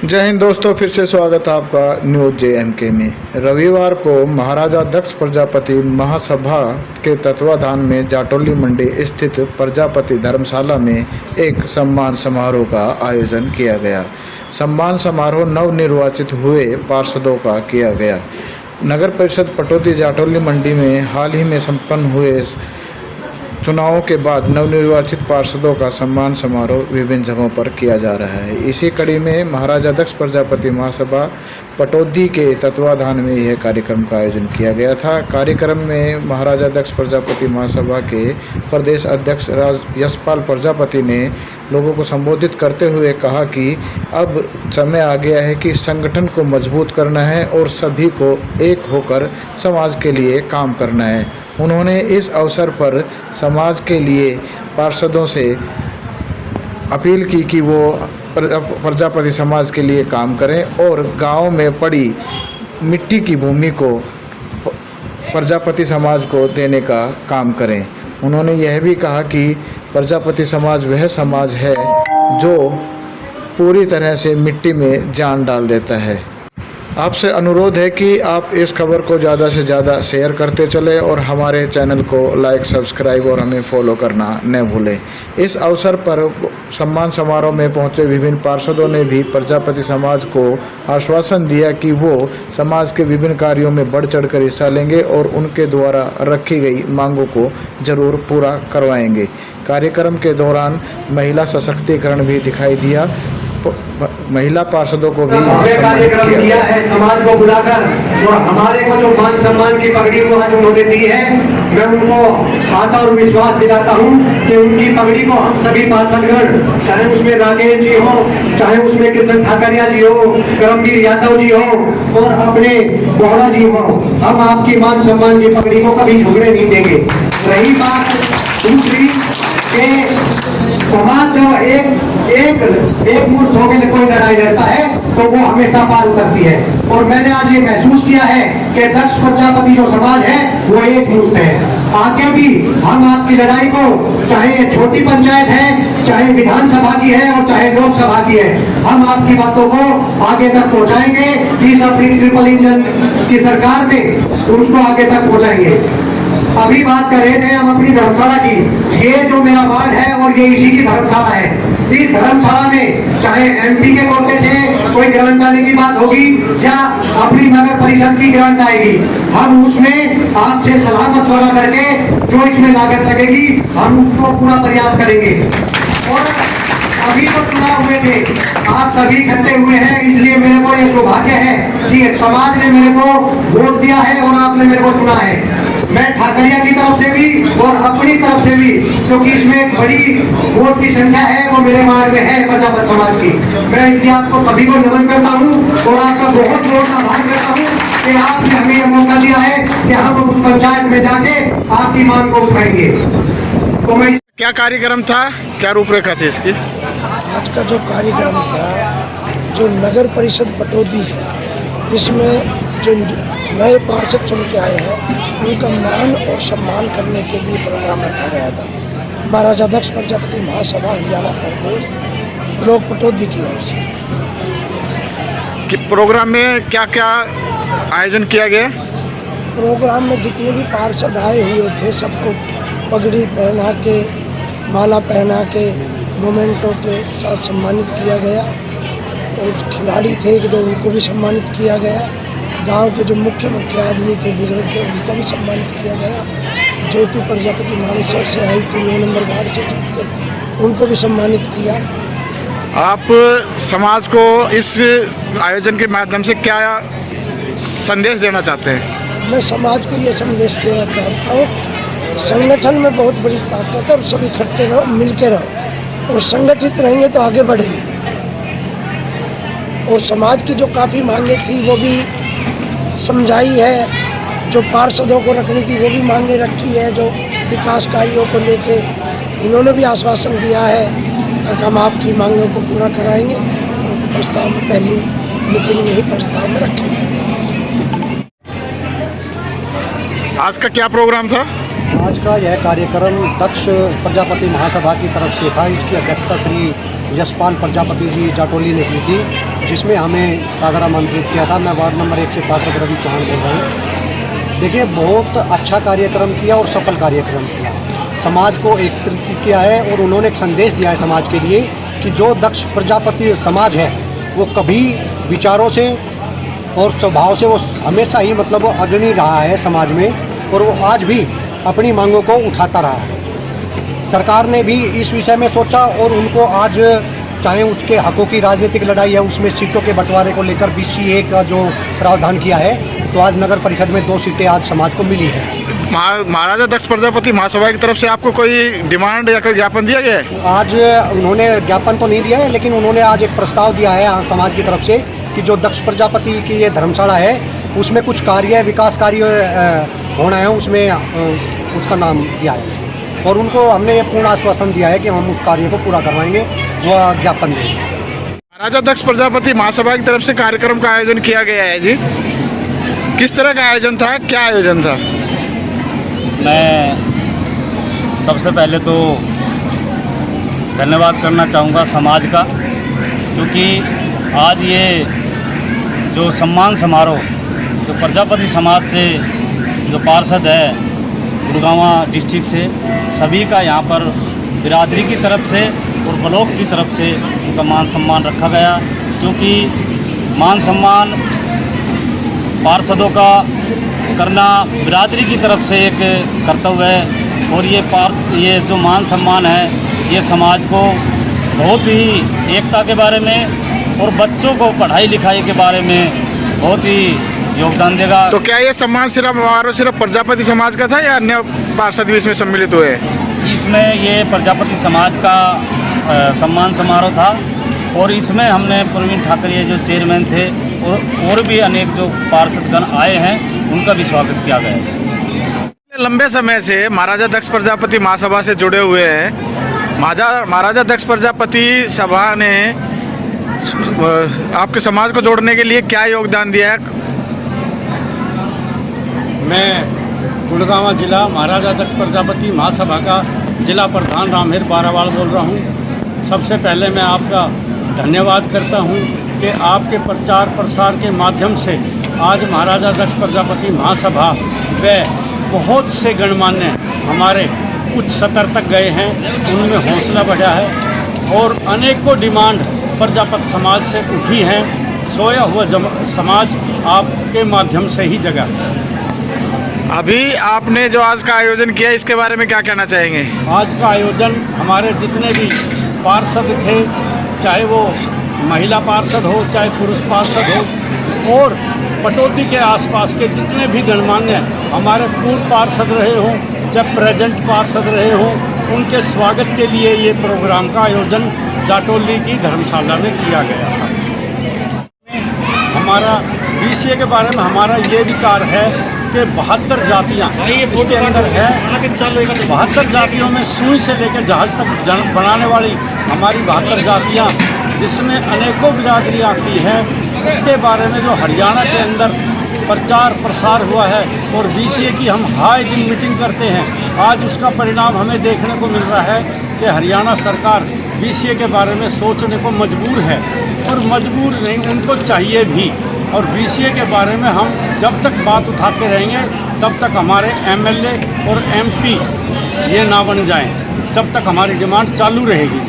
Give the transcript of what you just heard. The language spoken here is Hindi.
जय हिंद दोस्तों, फिर से स्वागत है आपका न्यूज JMK में। रविवार को महाराजा दक्ष प्रजापति महासभा के तत्वाधान में जाटौली मंडी स्थित प्रजापति धर्मशाला में एक सम्मान समारोह का आयोजन किया गया। सम्मान समारोह नवनिर्वाचित हुए पार्षदों का किया गया। नगर परिषद पटौदी जाटौली मंडी में हाल ही में संपन्न हुए चुनावों के बाद नवनिर्वाचित पार्षदों का सम्मान समारोह विभिन्न जगहों पर किया जा रहा है। इसी कड़ी में महाराजा दक्ष प्रजापति महासभा पटौदी के तत्वाधान में यह कार्यक्रम का आयोजन किया गया था। कार्यक्रम में महाराजा दक्ष प्रजापति महासभा के प्रदेश अध्यक्ष यशपाल प्रजापति ने लोगों को संबोधित करते हुए कहा कि अब समय आ गया है कि संगठन को मजबूत करना है और सभी को एक होकर समाज के लिए काम करना है। उन्होंने इस अवसर पर समाज के लिए पार्षदों से अपील की कि वो प्रजापति समाज के लिए काम करें और गांव में पड़ी मिट्टी की भूमि को प्रजापति समाज को देने का काम करें। उन्होंने यह भी कहा कि प्रजापति समाज वह समाज है जो पूरी तरह से मिट्टी में जान डाल देता है। आपसे अनुरोध है कि आप इस खबर को ज़्यादा से ज़्यादा शेयर करते चलें और हमारे चैनल को लाइक, सब्सक्राइब और हमें फॉलो करना न भूलें। इस अवसर पर सम्मान समारोह में पहुंचे विभिन्न पार्षदों ने भी प्रजापति समाज को आश्वासन दिया कि वो समाज के विभिन्न कार्यों में बढ़ चढ़कर हिस्सा लेंगे और उनके द्वारा रखी गई मांगों को जरूर पूरा करवाएंगे। कार्यक्रम के दौरान महिला सशक्तिकरण भी दिखाई दिया। महिला पार्षदों को भी सम्मानित किया है। समाज को बुलाकर और हमारे को जो मान सम्मान की पगड़ी को आज उन्होंने दी है, मैं उनको आशा और विश्वास दिलाता हूं कि उनकी पगड़ी को हम सभी पार्षदगण, चाहे उसमें राकेश जी हो, चाहे उसमें कृष्ण ठाकरिया जी हो, करमवीर यादव जी हो और अपने बोहरा जी हो, हम आपकी मान सम्मान की पगड़ी को कभी झुकने नहीं देंगे। रही बात दूसरी के समाज जो एक मुश्त होकर कोई लड़ाई लड़ता है तो वो हमेशा पार उतरती है। और मैंने आज ये महसूस किया है कि दक्ष प्रजापति जो समाज है वो एक मुश्त है। आगे भी हम आपकी लड़ाई को, चाहे छोटी पंचायत है, चाहे विधानसभा की है और चाहे लोकसभा की है, हम आपकी बातों को आगे तक पहुंचाएंगे। इस अपनी ट्रिपल इंजन की सरकार में उसको आगे तक पहुंचाएंगे। अभी बात कर रहे थे हम अपनी धर्मशाला की। ये जो मेरा वार्ड है और ये इसी की धर्मशाला है। इस धर्मशाला में चाहे MP के कोटे से कोई ग्रांट आने की बात होगी या अपनी नगर परिषद की ग्रांट आएगी, हम उसमें आपसे सलाह मशवरा करके जो इसमें लागत लगेगी हम उसको पूरा प्रयास करेंगे। और अभी तो चुनाव हुए थे, आप सभी इकट्ठे हुए हैं, इसलिए मेरे को ये सौभाग्य है कि समाज ने मेरे को वोट दिया है और आपने मेरे को चुना है। मैं ठाकरिया की तरफ से भी और अपनी तरफ से भी, क्योंकि इसमें एक बड़ी वोट की संख्या है वो मेरे वार्ड में है प्रजापति समाज की। मैं इसलिए आपको सभी को नमन करता हूँ और आपका बहुत बहुत आभार करता हूँ कि आपने हमें यह मौका दिया है कि हम उस पंचायत में जाके आपकी मांग को उठाएंगे। तो मैं क्या कार्यक्रम था, क्या रूपरेखा थी इसकी? आज का जो कार्यक्रम था, जो नगर परिषद पटौदी है, इसमें जो नए पार्षद चुन के आए हैं उनका मान और सम्मान करने के लिए प्रोग्राम रखा गया था। महाराजा दक्ष प्रजापति महासभा हरियाणा प्रदेश ब्लॉक पटौदी की ओर से। कि प्रोग्राम में क्या क्या आयोजन किया गया? प्रोग्राम में जितने भी पार्षद आए हुए थे सबको पगड़ी पहना के, माला पहना के, मोमेंटों के साथ सम्मानित किया गया। और खिलाड़ी थे एक दो उनको भी सम्मानित किया गया। गांव के जो मुख्य आदमी थे, बुजुर्ग थे, उनको भी सम्मानित किया गया। ज्योति प्रजापति मानेसर से आई थी 9 नंबर वार्ड से जीत कर, उनको भी सम्मानित किया। आप समाज को इस आयोजन के माध्यम से क्या संदेश देना चाहते हैं? मैं समाज को ये संदेश देना चाहता हूँ, संगठन में बहुत बड़ी ताकत है और सब इकट्ठे रहो, मिलके रहो और संगठित रहेंगे तो आगे बढ़ेंगे। और समाज की जो काफ़ी मांगे थी वो भी समझाई है, जो पार्षदों को रखने की वो भी मांगे रखी है, जो विकास कार्यों को लेके इन्होंने भी आश्वासन दिया है कि हम आपकी मांगों को पूरा कराएंगे। और प्रस्ताव में पहली मीटिंग में ही प्रस्ताव में रखेंगे। आज का क्या प्रोग्राम था? आज का यह कार्यक्रम दक्ष प्रजापति महासभा की तरफ से था। इसकी अध्यक्षता श्री यशपाल प्रजापति जी जाटोली ने की थी, जिसमें हमें सादर आमंत्रित किया था। मैं वार्ड नंबर 1 से पार्षद रवि चौहान बोल रहा हूँ। देखिए, बहुत अच्छा कार्यक्रम किया और सफल कार्यक्रम किया, समाज को एकत्रित किया है और उन्होंने एक संदेश दिया है समाज के लिए कि जो दक्ष प्रजापति समाज है वो कभी विचारों से और स्वभाव से वो हमेशा ही मतलब अग्रणी रहा है समाज में, और वो आज भी अपनी मांगों को उठाता रहा है। सरकार ने भी इस विषय में सोचा और उनको आज, चाहे उसके हकों की राजनीतिक लड़ाई है, उसमें सीटों के बंटवारे को लेकर BCA का जो प्रावधान किया है, तो आज नगर परिषद में 2 सीटें आज समाज को मिली है। महाराजा दक्ष प्रजापति महासभा की तरफ से आपको कोई डिमांड या कोई ज्ञापन दिया गया है? आज उन्होंने ज्ञापन तो नहीं दिया है, लेकिन उन्होंने आज एक प्रस्ताव दिया है समाज की तरफ से कि जो दक्ष प्रजापति की ये धर्मशाला है उसमें कुछ कार्य, विकास कार्य होना है, उसमें उसका नाम दिया है और उनको हमने ये पूर्ण आश्वासन दिया है कि हम उस कार्य को पूरा करवाएंगे, वह ज्ञापन देंगे। महाराजा दक्ष प्रजापति महासभा की तरफ से कार्यक्रम का आयोजन किया गया है जी, किस तरह का आयोजन था, क्या आयोजन था? मैं सबसे पहले तो धन्यवाद करना चाहूँगा समाज का, क्योंकि आज ये जो सम्मान समारोह जो प्रजापति समाज से जो पार्षद है गुड़गांव डिस्ट्रिक्ट से, सभी का यहाँ पर बिरादरी की तरफ से और ब्लॉक की तरफ से उनका मान सम्मान रखा गया, क्योंकि मान सम्मान पार्षदों का करना बिरादरी की तरफ से एक कर्तव्य है। और ये जो मान सम्मान है ये समाज को बहुत ही एकता के बारे में और बच्चों को पढ़ाई लिखाई के बारे में बहुत ही योगदान देगा। तो क्या ये सम्मान सिर्फ प्रजापति समाज का था या अन्य पार्षद भी इसमें सम्मिलित हुए? इसमें ये प्रजापति समाज का सम्मान समारोह था और इसमें हमने प्रवीण ठाकरे जो चेयरमैन थे और भी अनेक जो पार्षदगण आए हैं उनका भी स्वागत किया गया। लंबे समय से महाराजा दक्ष प्रजापति महासभा से जुड़े हुए हैं। महाराजा दक्ष प्रजापति सभा ने आपके समाज को जोड़ने के लिए क्या योगदान दिया है? मैं गुड़गांव जिला महाराजा दक्ष प्रजापति महासभा का जिला प्रधान रामहेर बारावाल बोल रहा हूँ। सबसे पहले मैं आपका धन्यवाद करता हूँ कि आपके प्रचार प्रसार के माध्यम से आज महाराजा दक्ष प्रजापति महासभा व बहुत से गणमान्य हमारे उच्च स्तर तक गए हैं, उनमें हौसला बढ़ा है और अनेकों डिमांड प्रजापति समाज से उठी हैं। सोया हुआ समाज आपके माध्यम से ही जगा। अभी आपने जो आज का आयोजन किया इसके बारे में क्या कहना चाहेंगे? आज का आयोजन हमारे जितने भी पार्षद थे, चाहे वो महिला पार्षद हो चाहे पुरुष पार्षद हो, और पटौदी के आसपास के जितने भी गणमान्य हमारे पूर्व पार्षद रहे हों चाहे प्रेजेंट पार्षद रहे हों, उनके स्वागत के लिए ये प्रोग्राम का आयोजन जाटोली की धर्मशाला में किया गया था। हमारा BCA के बारे में हमारा ये विचार है कि 72 जातियाँ इसके अंदर है। 72 जातियों में सुई से लेकर जहाज तक बनाने वाली हमारी 72 जातियाँ, जिसमें अनेकों बिरादरियाँ की हैं, उसके बारे में जो हरियाणा के अंदर प्रचार प्रसार हुआ है और BCA की हम हाई दिन मीटिंग करते हैं। आज उसका परिणाम हमें देखने को मिल रहा है कि हरियाणा सरकार BCA के बारे में सोचने को मजबूर है, और मजबूर नहीं, उनको चाहिए भी। और BCA के बारे में हम जब तक बात उठाते रहेंगे तब तक हमारे MLA और MP ये ना बन जाएं, जब तक हमारी डिमांड चालू रहेगी।